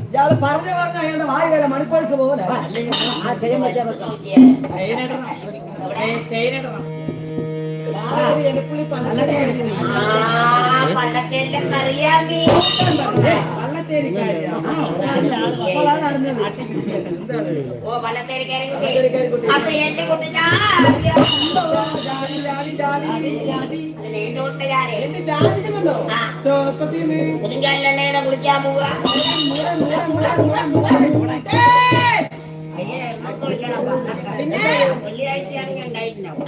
ഇയാള് പറഞ്ഞു അയാളുടെ വായി വരെ മണിപ്പേഴ്സ് പോലെ കുളിക്കാൻ പോവുക വെള്ളിയാഴ്ചയാണ് ഞാൻ ഉണ്ടായിട്ടുണ്ടാവും.